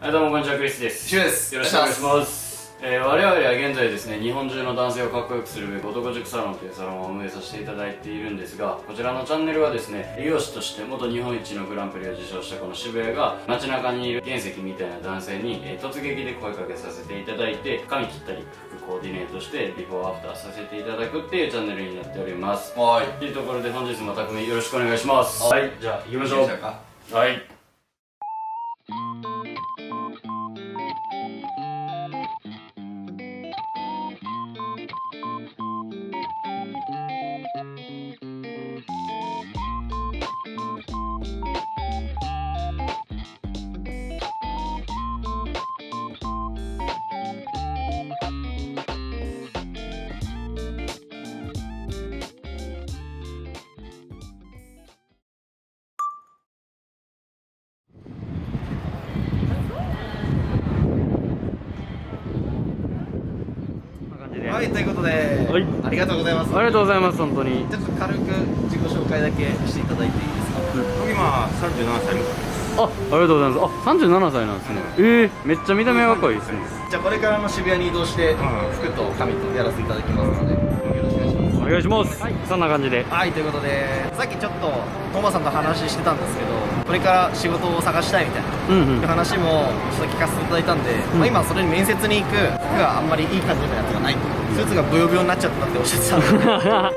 はい、どうもこんにちは、クリスです。シュウです。よろしくお願いします。我々は現在ですね、日本中の男性をかっこよくするべく男塾サロンというサロンを運営させていただいているんですが、こちらのチャンネルはですね、美容師として元日本一のグランプリを受賞したこの渋谷が街中にいる原石みたいな男性に、突撃で声かけさせていただいて、髪切ったり服コーディネートしてビフォーアフターさせていただくっていうチャンネルになっております。はい。というところで本日も匠よろしくお願いします。はい、じゃあ行きましょう。はい。はい、ということで、はい、ありがとうございます。ありがとうございます。本当にちょっと軽く自己紹介だけしていただいていいですか。今37歳です。ありがとうございます。あ、37歳なんですね。めっちゃ見た目若いですね。じゃあこれからの渋谷に移動して、服と髪とやらせていただきますので、よろしくお願いします。お願いします。はい、そんな感じで。はい、ということで、さっきちょっとトーマさんと話してたんですけど、これから仕事を探したいみたいな、話もちょっと聞かせていただいたんで、今それに面接に行く服があんまりいい感じのやつがないと、スーツがブヨブヨになっちゃったっておっしゃってたんで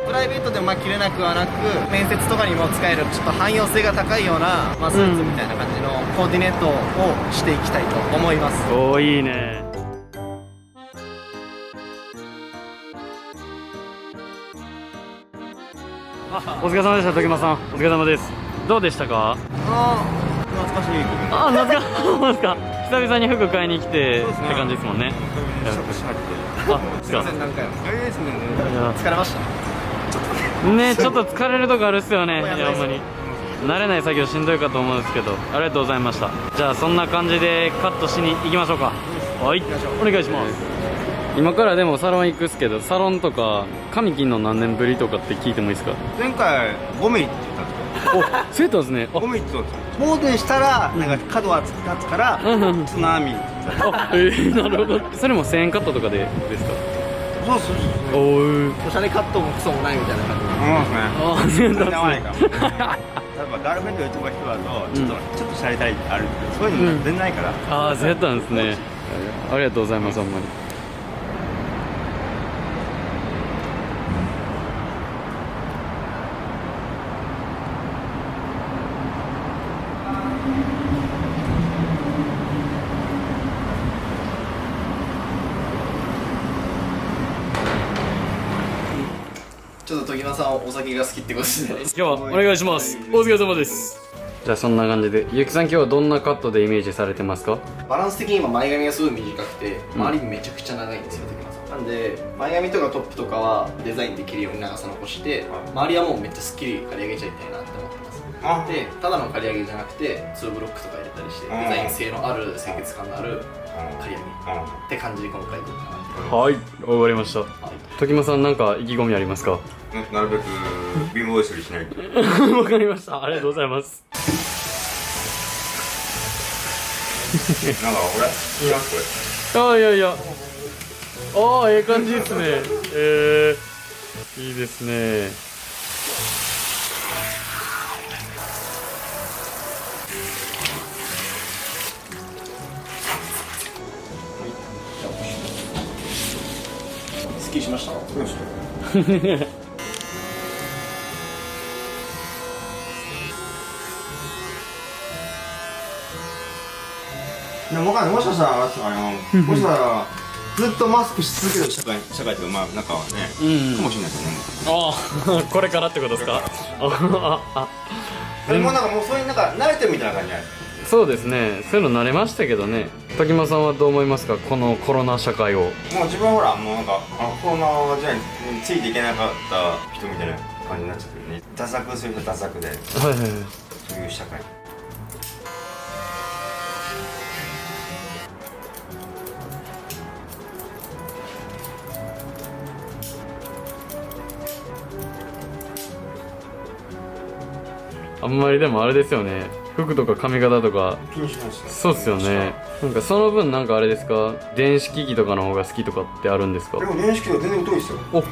プライベートでも着れなくはなく、面接とかにも使えるちょっと汎用性が高いような、スーツみたいな感じのコーディネートをしていきたいと思います。おー、いいね。お疲れ様でした、時間さん。お疲れ様です。どうでしたか？懐かしい曲。懐かしいか。久々に服買いに来てって感じですもんね。すいません、何回も疲れましたね。ちょっと疲れるとこあるっすよね。いや、ほんまに慣れない作業しんどいかと思うんですけど、ありがとうございました。じゃあそんな感じでカットしに行きましょうか。はい、お願いします。今からでもサロン行くっすけど、サロンとか髪切んの何年ぶりとかって聞いてもいいですか？前回5ミリって言ったんですよ。お、そうやったんですね。5ミリって言ったんですよ。もうでしたらなんか角は立つから津波って言った。なるほど。それも1000円カットとかでですか？そうそうそう。おしゃれカットもクソもないみたいな感じ。そうですね。そうなんですね。例えばガールフレンドとか人だとちょっとシャレたいあるけど、そういうの全然ないから。そうやったんですね。ありがとうございます、ほんまに。ちょっと時間さんお酒が好きってことで今日はお願いします。お疲れ様です。じゃあそんな感じで、ゆきさん今日はどんなカットでイメージされてますか？バランス的に今前髪がすごい短くて、周りめちゃくちゃ長いんですよ、時間さん。なんで前髪とかトップとかはデザインできるように長さ残して、周りはもうめっちゃスッキリ刈り上げちゃいたいなって思ってます。で、ただの刈り上げじゃなくて2ブロックとか入れたりして、デザイン性のある清潔感のある刈り上げって感じで今回いこうかなって。はい、終わりました。時間さんなんか意気込みありますか？なるべく貧乏ゆすりしないと。わかりました。ありがとうございます。なんか俺いやこれ。いやいや。ええ感じですね。いいですね。すっきりしました？でももしかしたらもしかしたらずっとマスクし続ける社会とか中はね、かもしれないですね。これからってことですか？でもなんかもうそういうなんか慣れてるみたいな感じじゃないですか。そうですね。そういうの慣れましたけどね。時間さんはどう思いますか？このコロナ社会を。もう自分はほらもうなんかコロナ時代についていけなかった人みたいな感じになっちゃってるね。脱落する人脱落で、そういう社会。あんまりでもあれですよね。服とか髪型とか。気にしないですね。そうっすよね。なんかその分なんかあれですか、電子機器とかの方が好きとかってあるんですか？でも電子機は全然疎いですよ。お、そ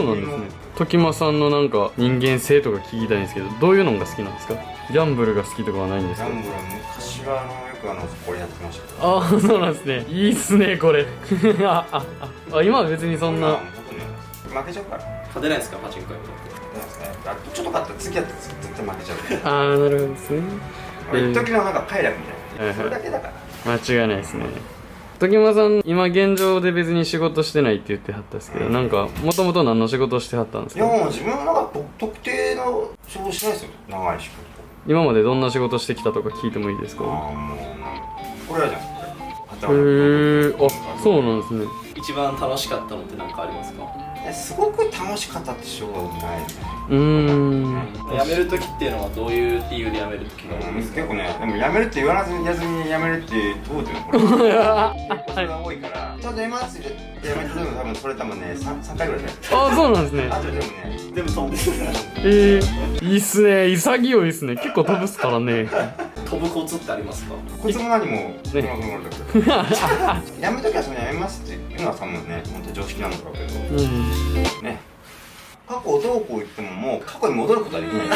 うなんですね。時間さんのなんか人間性とか聞きたいんですけど、どういうのが好きなんですか？ギャンブルが好きとかはないんですか？ギャンブルは昔はよくこれやってましたけど。ああ、そうなんですね。いいっすね、これ。今は別にそんな。本当に負けちゃうから。勝てないですかパチンコやるちょっと勝ったら次やって絶対負けちゃう。ああ、なるほどですね。一時のなんか快楽みたいな。それだけだから。間違いないですね。時間さん、今現状で別に仕事してないって言ってはったんですけど、なんか、もともと何の仕事してはったんですか？いやもう自分はなんか特定の仕事しないですよ。長い仕事。今までどんな仕事してきたとか聞いてもいいですか？もうこれはじゃん。あ、そうなんですね。一番楽しかったのって何かありますか？すごく楽しかったって仕事ないね。辞める時っていうのはどういう理由で辞める時が多いですか？結構ね、でも辞めるって言わずに辞めるってどうっていうのこれそれが多いからちょっと辞めますって辞めて多分それ多分ね 3回ぐらいだよ。あ、そうなんですね。あとでもね全部飛んでいいっすね。潔いっすね。結構飛ぶっすからね。飛ぶコツってありますか？こいつも何もね辞めるときはそれ辞めますっていうのは多分ね本当に常識なんだろうけどね、過去どうこう言ってももう過去に戻ることはできない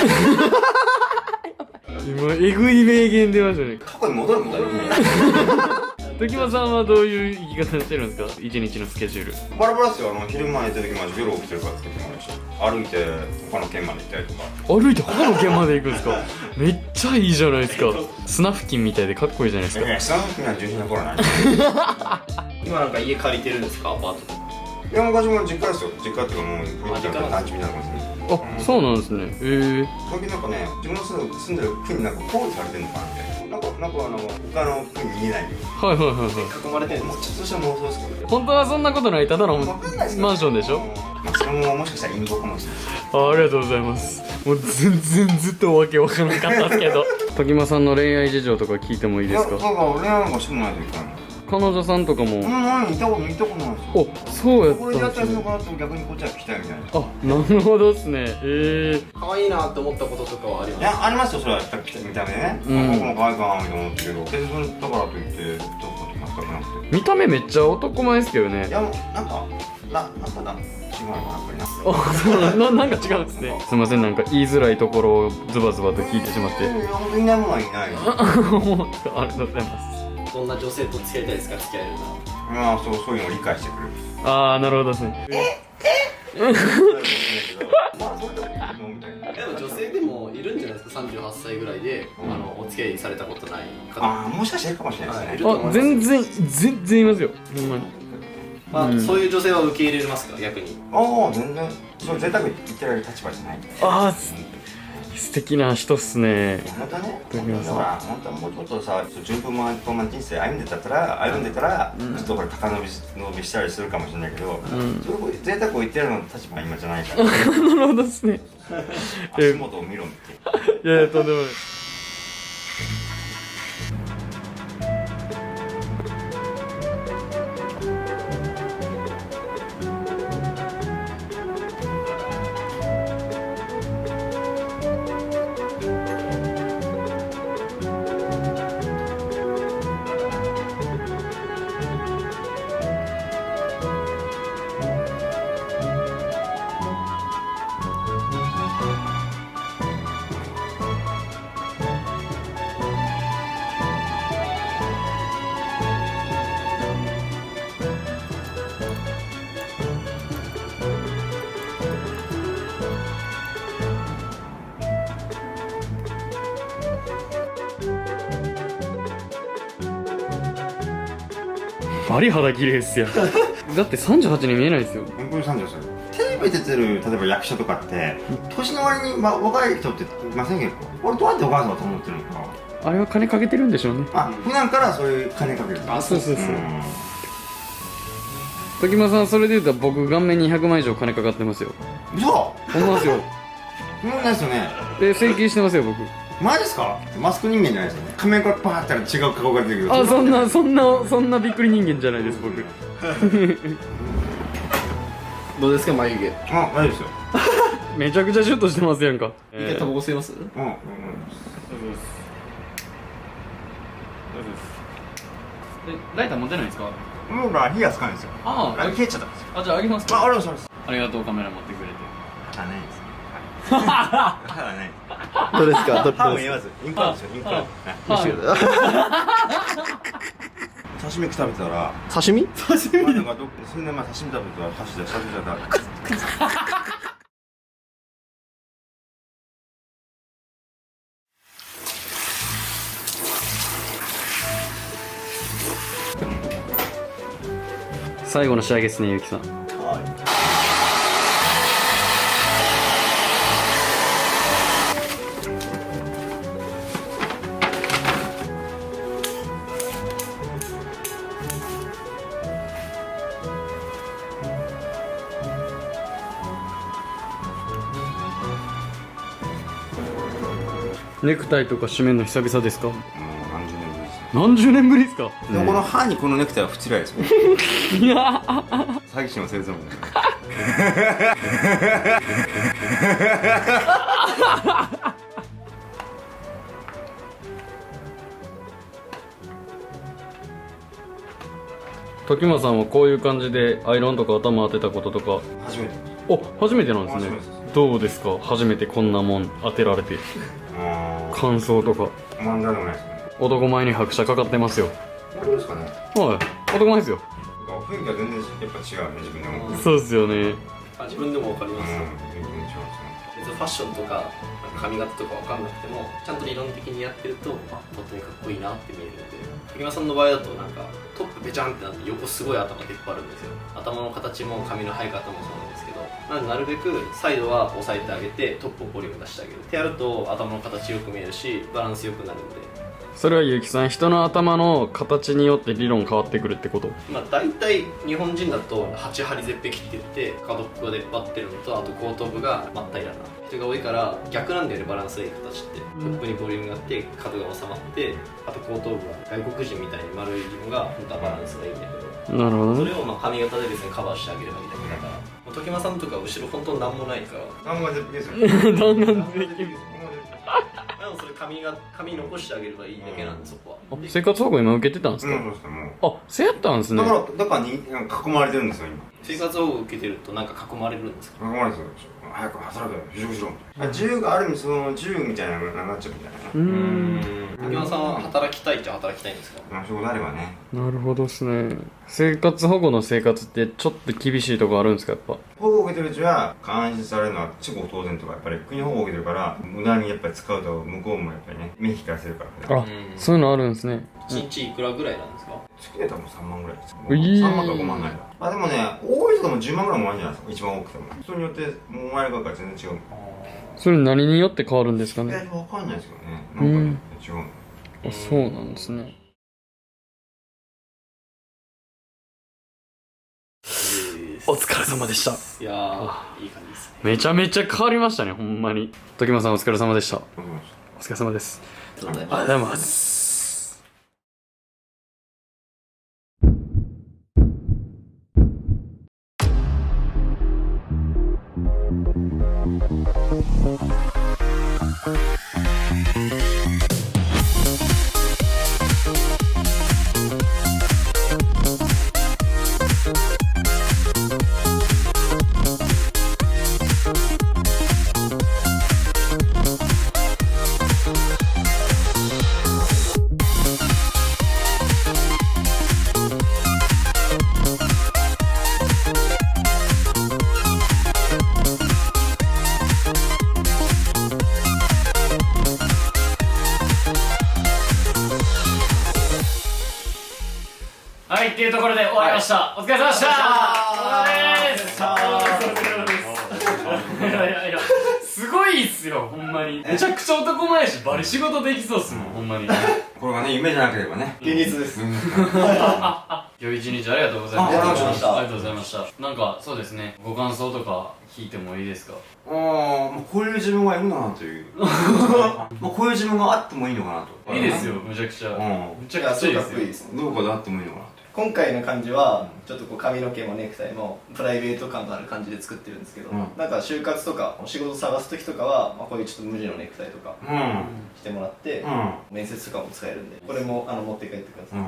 今、えぐい名言出ましたね。過去に戻ることはできない時間さんはどういう生き方してるんですか？一日のスケジュール。バラバラっすよ。昼間寝てる時もあるし夜起きてるからって時もあるし歩いて他の県まで行ったりとか歩いて他の県まで行くんですか？めっちゃいいじゃないですか。砂付近みたいでかっこいいじゃないですか。下の時には純真な頃なんで今なんか家借りてるんですか？アパートとか。いや昔も実家ですよ。実家っていうかもう雰囲気が団地みたいな感じであ、そうなんですね。最近なんかね自分の住んでる区になんか包囲されてるのかなみたいななんか他の区に見えないよはいはいはいはい。囲まれてるんですもうちょっとした妄想ですけど本当はそんなことない、ただのわかんないですけどマンションでしょ？まあそれももしかしたら陰謀かもしれないありがとうございます。もう全然ずっとわけわからなかったですけど。時間さんの恋愛事情とか聞いてもいいですか？だから恋愛なんかしてもないといけない彼女さんとかも。何見たことないですよお、そうやこれでやったったんですね。らするのかなと逆にこっちは聞きたいみたいなあ、なるほどっすね。可愛いなって思ったこととかはありますか？いや、ありますよ、それは見た目ね。この子も可愛いかなみたいな思ってるけど、別にそれだからといって、どうこうとか全くなくて。見た目めっちゃ男前ですけどね。いや、もうなんか違うのかな、やっぱりな。あ、そうなんか違うんですね。すいません、なんか言いづらいところをズバズバと聞いてしまって。いや、本当にいないものはいない。ありがとうございます。どんな女性と付き合いたいですか？付き合えるなまあ、そういうのを理解してくれる。ああ、なるほどですね。まあ、それでもいいのみたいな。でも女性でもいるんじゃないですか？38歳ぐらいで、お付き合いされたことない方。ああ、もしかしたらいるかもしれないですね。あ、全然いますよ。ほんまに。まあ、そういう女性は受け入れますか？逆に。ああ、全然。それ贅沢に言ってられる立場じゃない。ああ、素敵な人っすね。本当はね、本当はもうちょっとさ、順風満帆な人生歩んでたら、ちょっとこれ高伸びしたりするかもしれないけど、それを贅沢を言ってるの立場は今じゃないから。なるほどですね。足元を見ろって。いやいや、とんでもない。バリ肌綺麗っすやん。だって38に見えないですよ。本当に30歳。テレビ出てる例えば役者とかって年の割に、若い人っていませんけど、俺どうやってお母さんだと思ってるのか。あれは金かけてるんでしょうね。普段からそういう金かける。あ、そうそうそう。時間さん、それで言うと僕顔面に100万以上金かかってますよ。嘘。ほんまですよ。そんなんないですよね。で、整形してますよ僕。マジですか？マスク人間じゃないですよね。仮面からパーってやったら違う顔が出てくる。あ、そんなびっくり人間じゃないです僕。どうですか眉毛？あ、大丈夫ですよ。めちゃくちゃシュッとしてますやんか。一回タバコ吸います？ライター持てないんですか？もう火がつかないんですよ。ああ、消えちゃったんですよ。じゃああげますか？ありがとうございます。ありがとう、カメラ持ってくれて。歯ないです。歯がない。どうですか？歯も言わず、インプラントですよ、インプラント。見せてください。刺身食べてたら、刺身？なんか数年前刺身食べてたら箸で刺身じゃった。最後の仕上げですね、ゆきさん。ネクタイとか締めるの久々ですか？もう何十年ぶりですね。何十年ぶりですか？でもこの歯にこのネクタイは不つらいですよ。いや詐欺師のせいぞみたいな。時間さんはこういう感じでアイロンとか頭当てたこととか。初めて。お、初めてなんですね初めてです。どうですか？初めてこんなもん当てられて感想とか。問題でもないですね。男前に拍車かかってますよ。本当ですかね。はい男前ですよ。雰囲気は全然やっぱ違うね、自分でも。そうですよね。自分でも分かります。雰囲気全然違うんですよ。別にファッションとか髪型とか分かんなくてもちゃんと理論的にやってると本当にかっこいいなって見えるので、竹山さんの場合だとなんかトップべちゃんってなって横すごい頭出っ張るんですよ。頭の形も髪の生え方もそうなんですけど、なのでなるべくサイドは押さえてあげてトップをボリューム出してあげるってやると頭の形よく見えるしバランスよくなるんで、それはゆきさん、人の頭の形によって理論変わってくるってこと？まあ大体日本人だと8針絶壁って言って角っこが出っ張ってるのとあと後頭部が真っ平らな人が多いから逆なんだよね、バランスがいい形って。トップにボリュームがあって角が収まってあと後頭部は外国人みたいに丸いのが本当はバランスがいいんだけど、なるほどね。それをまあ髪型で別にカバーしてあげればいいだけだから、時間さんとか後ろ本当に何もないから何も絶壁ですよ。弾丸絶壁です。でもそれ髪残してあげればいいだけなんで、そこは。生活保護今受けてたんですか？そうですね、もう。あ、そうやったんですね。だからになんか囲まれてるんですよ、今。生活保護を受けてるとなんか囲まれるんですか？囲まれてるんですよ。早く働け、就職しろ。自由がある意味、その自由みたいなのになっちゃうみたいな。時間さんは働きたいっちゃ働きたいんですか？まあ、仕事あればね。なるほどですね。生活保護の生活ってちょっと厳しいとこあるんですか？やっぱ保護を受けてるうちは監視されるのは至極当然とか、やっぱり国保護を受けてるから無駄にやっぱり使うと向こうもやっぱりね目引かせるからね。あ、そういうのあるんですね。1日いくらぐらいなんですか？月で多分3万ぐらいです。いい3万か5万ないか。あ、でもね、多い人でも10万ぐらいもらえるんじゃないですか、一番多くても。人によってもらえる額が全然違う。それ何によって変わるんですかね？わかんないですよね。なんかね、違うの。あ、そうなんですね。お疲れ様でした。いやー、いい感じですね。めちゃめちゃ変わりましたね、ほんまに。時間さんお疲れ様でした。わかりました。お疲れ様です。ありがとうございありがとうございます。はい、っていうところで終わりました。お疲れ様でした。いやいや、すごいっすよ、ほんまに。めちゃくちゃ男前やし、バリ仕事できそうっすもん、ほんまに。これがね、夢じゃなければね。現実です。今日一日ありがとうございました。ありがとうございましたありがとうございました。なんか、そうですね、ご感想とか聞いてもいいですか？もうこういう自分がいるんだなという。もうこういう自分があってもいいのかなと。いいですよ、むちゃくちゃ。うんむちゃくちゃいいですよ。かっこいいですね。どこであってもいいのかなって。今回の感じはちょっとこう髪の毛もネクタイもプライベート感がある感じで作ってるんですけど、うんなんか就活とかお仕事探す時とかは、まあ、こういうちょっと無地のネクタイとかしてもらって、面接とかも使えるんで、これも持って帰ってください。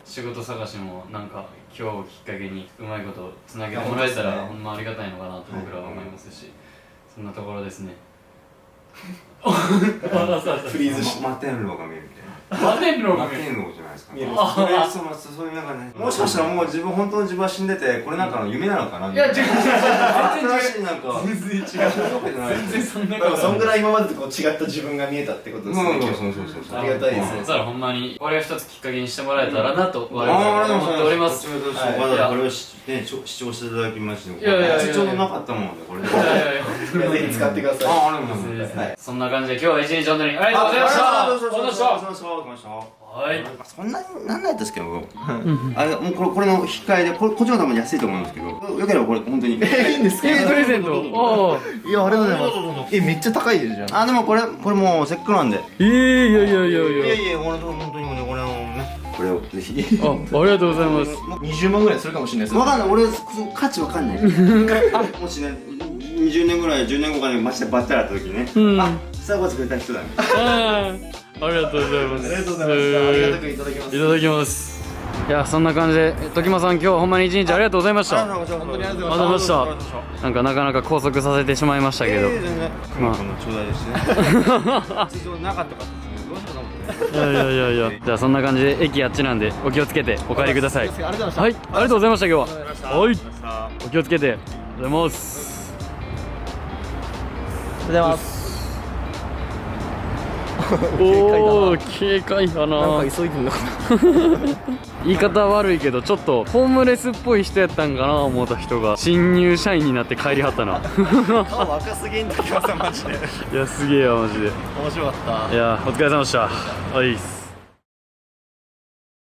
仕事探しもなんか今日をきっかけにうまいことつなげてもらえたらほんまありがたいのかなと僕らは思いますし、そんなところですね。フリーズして摩天楼が見えるみたいな。摩天楼が摩天楼じゃないですか。見えるそういうなんかね、もしかしたらもう本当の自分は死んでて、これなんかの夢なのかな。いや違う、全然新しいなんか全然違う。全然そんなだからそんぐらい今までとこう違った自分が見えたってことですね。そうありがたいですね。そしたらほんまにこれを一つきっかけにしてもらえたらなと我々は思っております。まだこれを視聴していただきまして、いやいやいやちょうどなかったもんで、これで。いやいやぜひ使ってください。ありがとうございます。はいそんな感じで今日は一日本当にありがとうございました。はい。そんなになんないですけど、もうこれの控えで、こっちの多分安いと思うんですけど、よければこれ本当に。いいんですか？プレゼント。おいや、ありがとうございます。めっちゃ高いですじゃん。でもこれもうせっかくなんで。いやいやいやいや。いや、本当にこれをね、これをぜひ。ありがとうございます。 20万ぐらいするかもしれないです。わかんない、俺価値わかんない。もしね、20年ぐらい、10年後かに街でバッタリ会った時にね、あ、最後くれた人だね。ありがとうございます。ありがとうございます。ありがたくいただきます。いただきます。いや、そんな感じで時間さん今日はほんまに一日ありがとうございました。本当にありがとうございありがとうございました。なんかなかなか拘束させてしまいましたけど、全然まあこの頂戴ですね。通常なかったかどうしようかな。いやじゃあそんな感じで駅あっちなんでお気をつけてお帰りください。ありがとうございました。はい、ありがとうございました。今日ははい、さお気をつけて。ありがとうございます。ありがとうございます。おお、軽快だな。なんか急いでんのかな。言い方悪いけどちょっとホームレスっぽい人やったんかな思った人が新入社員になって帰りはったな。顔若すぎんだけどさ、マジで。いや、すげえわマジで。面白かった。いや、お疲れ様でした。はい。